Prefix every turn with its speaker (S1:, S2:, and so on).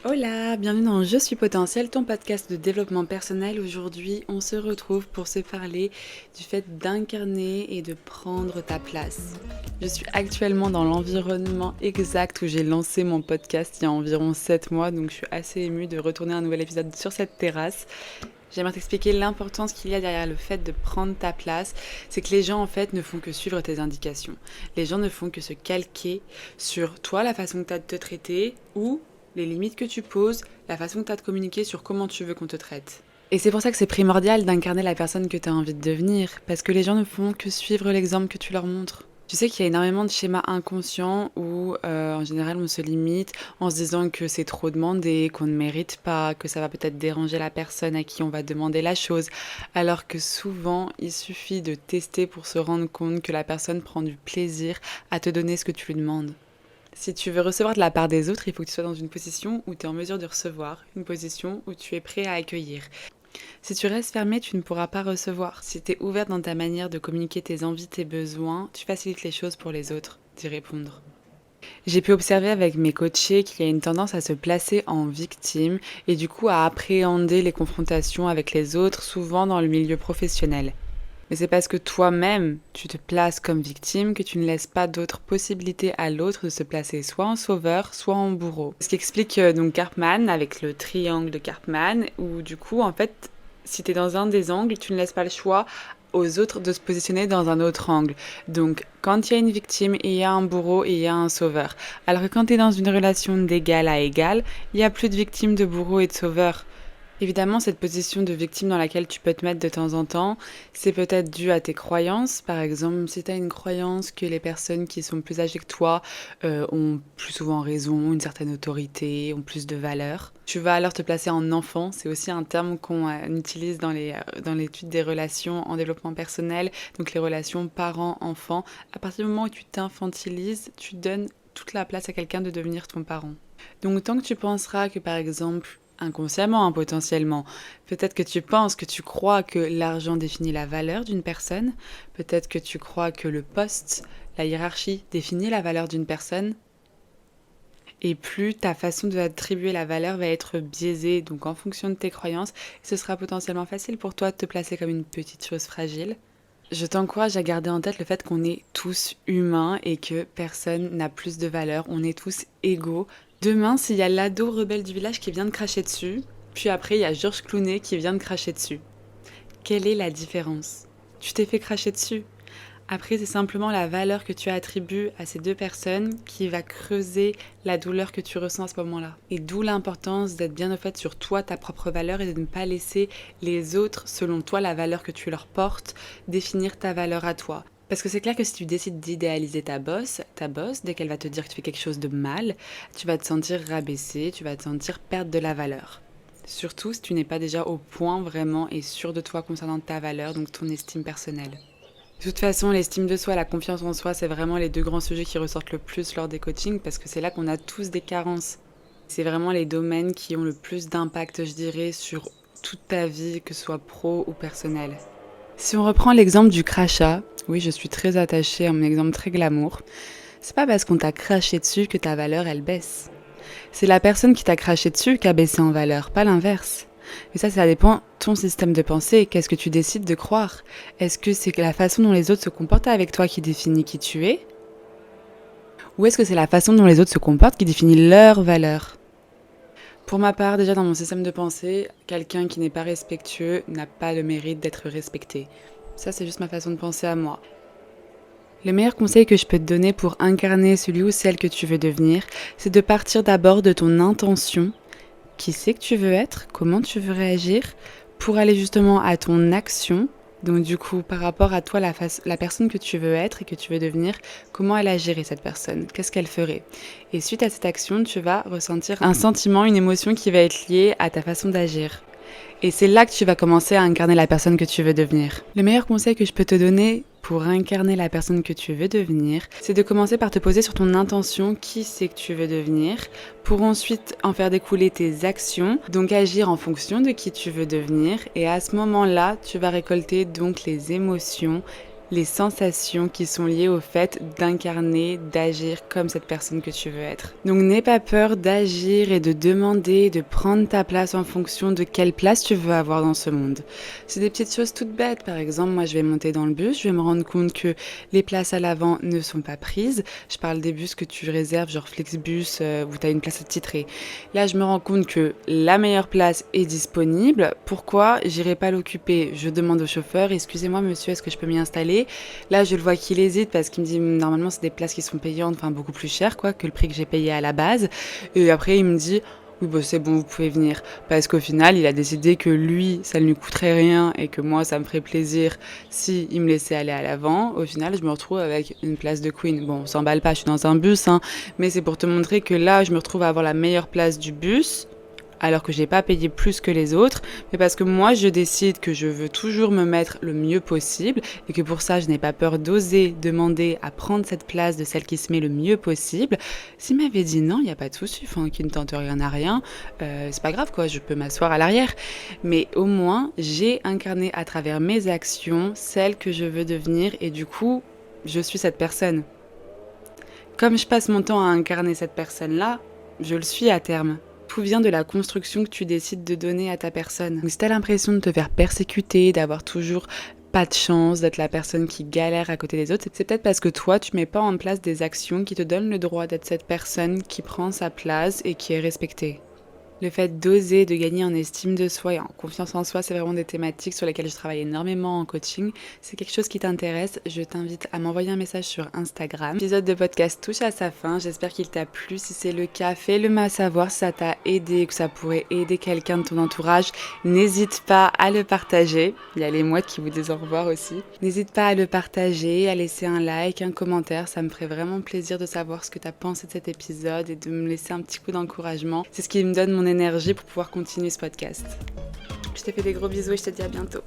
S1: Hola, bienvenue dans Je suis potentiel, ton podcast de développement personnel. Aujourd'hui, on se retrouve pour se parler du fait d'incarner et de prendre ta place. Je suis actuellement dans l'environnement exact où j'ai lancé mon podcast il y a environ 7 mois, donc je suis assez émue de retourner un nouvel épisode sur cette terrasse. J'aimerais t'expliquer l'importance qu'il y a derrière le fait de prendre ta place. C'est que les gens en fait ne font que suivre tes indications. Les gens ne font que se calquer sur toi, la façon que tu as de te traiter ou les limites que tu poses, la façon que tu as de communiquer sur comment tu veux qu'on te traite. Et c'est pour ça que c'est primordial d'incarner la personne que tu as envie de devenir, parce que les gens ne font que suivre l'exemple que tu leur montres. Tu sais qu'il y a énormément de schémas inconscients où, en général, on se limite en se disant que c'est trop demandé, qu'on ne mérite pas, que ça va peut-être déranger la personne à qui on va demander la chose, alors que souvent, il suffit de tester pour se rendre compte que la personne prend du plaisir à te donner ce que tu lui demandes. Si tu veux recevoir de la part des autres, il faut que tu sois dans une position où tu es en mesure de recevoir, une position où tu es prêt à accueillir. Si tu restes fermé, tu ne pourras pas recevoir. Si tu es ouvert dans ta manière de communiquer tes envies, tes besoins, tu facilites les choses pour les autres, d'y répondre. J'ai pu observer avec mes coachés qu'il y a une tendance à se placer en victime et du coup à appréhender les confrontations avec les autres, souvent dans le milieu professionnel. Mais c'est parce que toi-même, tu te places comme victime que tu ne laisses pas d'autres possibilités à l'autre de se placer soit en sauveur, soit en bourreau. Ce qui explique donc Karpman avec le triangle de Karpman, où du coup, en fait, si tu es dans un des angles, tu ne laisses pas le choix aux autres de se positionner dans un autre angle. Donc, quand il y a une victime, il y a un bourreau et il y a un sauveur. Alors que quand tu es dans une relation d'égal à égal, il n'y a plus de victime, de bourreau et de sauveur. Évidemment, cette position de victime dans laquelle tu peux te mettre de temps en temps, c'est peut-être dû à tes croyances. Par exemple, si tu as une croyance que les personnes qui sont plus âgées que toi ont plus souvent raison, une certaine autorité, ont plus de valeur, tu vas alors te placer en enfant. C'est aussi un terme qu'on utilise dans l'étude des relations en développement personnel, donc les relations parents-enfants. À partir du moment où tu t'infantilises, tu donnes toute la place à quelqu'un de devenir ton parent. Donc tant que tu penseras que par exemple inconsciemment, potentiellement. Peut-être que tu penses, que tu crois que l'argent définit la valeur d'une personne. Peut-être que tu crois que le poste, la hiérarchie définit la valeur d'une personne. Et plus ta façon d'attribuer la valeur va être biaisée, donc en fonction de tes croyances, ce sera potentiellement facile pour toi de te placer comme une petite chose fragile. Je t'encourage à garder en tête le fait qu'on est tous humains et que personne n'a plus de valeur, on est tous égaux. Demain, s'il y a l'ado rebelle du village qui vient de cracher dessus, puis après il y a Georges Clooney qui vient de cracher dessus. Quelle est la différence? Tu t'es fait cracher dessus. Après, c'est simplement la valeur que tu attribues à ces deux personnes qui va creuser la douleur que tu ressens à ce moment-là. Et d'où l'importance d'être bien au fait sur toi, ta propre valeur, et de ne pas laisser les autres, selon toi, la valeur que tu leur portes, définir ta valeur à toi. Parce que c'est clair que si tu décides d'idéaliser ta boss, dès qu'elle va te dire que tu fais quelque chose de mal, tu vas te sentir rabaissé, tu vas te sentir perdre de la valeur. Surtout si tu n'es pas déjà au point vraiment et sûr de toi concernant ta valeur, donc ton estime personnelle. De toute façon, l'estime de soi, la confiance en soi, c'est vraiment les deux grands sujets qui ressortent le plus lors des coachings parce que c'est là qu'on a tous des carences. C'est vraiment les domaines qui ont le plus d'impact, je dirais, sur toute ta vie, que ce soit pro ou personnel. Si on reprend l'exemple du crachat, oui, je suis très attachée à mon exemple très glamour, c'est pas parce qu'on t'a craché dessus que ta valeur, elle baisse. C'est la personne qui t'a craché dessus qui a baissé en valeur, pas l'inverse. Mais ça dépend de ton système de pensée. Qu'est-ce que tu décides de croire? Est-ce que c'est la façon dont les autres se comportent avec toi qui définit qui tu es? Ou est-ce que c'est la façon dont les autres se comportent qui définit leur valeur? Pour ma part, déjà dans mon système de pensée, quelqu'un qui n'est pas respectueux n'a pas le mérite d'être respecté. Ça, c'est juste ma façon de penser à moi. Le meilleur conseil que je peux te donner pour incarner celui ou celle que tu veux devenir, c'est de partir d'abord de ton intention. Qui c'est que tu veux être, comment tu veux réagir, pour aller justement à ton action. Donc du coup, par rapport à toi, la personne que tu veux être et que tu veux devenir, comment elle agirait cette personne, qu'est-ce qu'elle ferait. Et suite à cette action, tu vas ressentir un sentiment, une émotion qui va être liée à ta façon d'agir. Et c'est là que tu vas commencer à incarner la personne que tu veux devenir. Le meilleur conseil que je peux te donner pour incarner la personne que tu veux devenir, c'est de commencer par te poser sur ton intention, qui c'est que tu veux devenir, pour ensuite en faire découler tes actions, donc agir en fonction de qui tu veux devenir. Et à ce moment-là, tu vas récolter donc les émotions les sensations qui sont liées au fait d'incarner, d'agir comme cette personne que tu veux être. Donc n'aie pas peur d'agir et de demander, de prendre ta place en fonction de quelle place tu veux avoir dans ce monde. C'est des petites choses toutes bêtes. Par exemple, moi je vais monter dans le bus, je vais me rendre compte que les places à l'avant ne sont pas prises. Je parle des bus que tu réserves, genre Flixbus, où tu as une place attitrée. Là, je me rends compte que la meilleure place est disponible. Pourquoi j'irai pas l'occuper? Je demande au chauffeur, excusez-moi monsieur, est-ce que je peux m'y installer? Là, je le vois qu'il hésite parce qu'il me dit, normalement, c'est des places qui sont payantes, enfin beaucoup plus chères, quoi, que le prix que j'ai payé à la base. Et après, il me dit, oui, bah, c'est bon, vous pouvez venir. Parce qu'au final, il a décidé que lui, ça ne lui coûterait rien et que moi, ça me ferait plaisir si il me laissait aller à l'avant. Au final, je me retrouve avec une place de queen. Bon, on s'emballe pas, je suis dans un bus, hein, mais c'est pour te montrer que là, je me retrouve à avoir la meilleure place du bus, alors que j'ai pas payé plus que les autres, mais parce que moi je décide que je veux toujours me mettre le mieux possible et que pour ça je n'ai pas peur d'oser demander à prendre cette place de celle qui se met le mieux possible. S'il m'avait dit non, il n'y a pas de souci, enfin, qui ne tente rien à rien, c'est pas grave quoi, je peux m'asseoir à l'arrière. Mais au moins j'ai incarné à travers mes actions celle que je veux devenir et du coup je suis cette personne. Comme je passe mon temps à incarner cette personne-là, je le suis à terme. Tout vient de la construction que tu décides de donner à ta personne. Donc si t'as l'impression de te faire persécuter, d'avoir toujours pas de chance, d'être la personne qui galère à côté des autres, c'est peut-être parce que toi, tu mets pas en place des actions qui te donnent le droit d'être cette personne qui prend sa place et qui est respectée. Le fait d'oser, de gagner en estime de soi et en confiance en soi, c'est vraiment des thématiques sur lesquelles je travaille énormément en coaching. C'est quelque chose qui t'intéresse, je t'invite à m'envoyer un message sur Instagram. L'épisode de podcast touche à sa fin, j'espère qu'il t'a plu. Si c'est le cas, fais-le-moi savoir si ça t'a aidé, que ça pourrait aider quelqu'un de ton entourage. N'hésite pas à le partager. Il y a les mouettes qui vous disent au revoir aussi. N'hésite pas à le partager, à laisser un like, un commentaire. Ça me ferait vraiment plaisir de savoir ce que t'as pensé de cet épisode et de me laisser un petit coup d'encouragement. C'est ce qui me donne mon énergie pour pouvoir continuer ce podcast. Je te fais des gros bisous et je te dis à bientôt.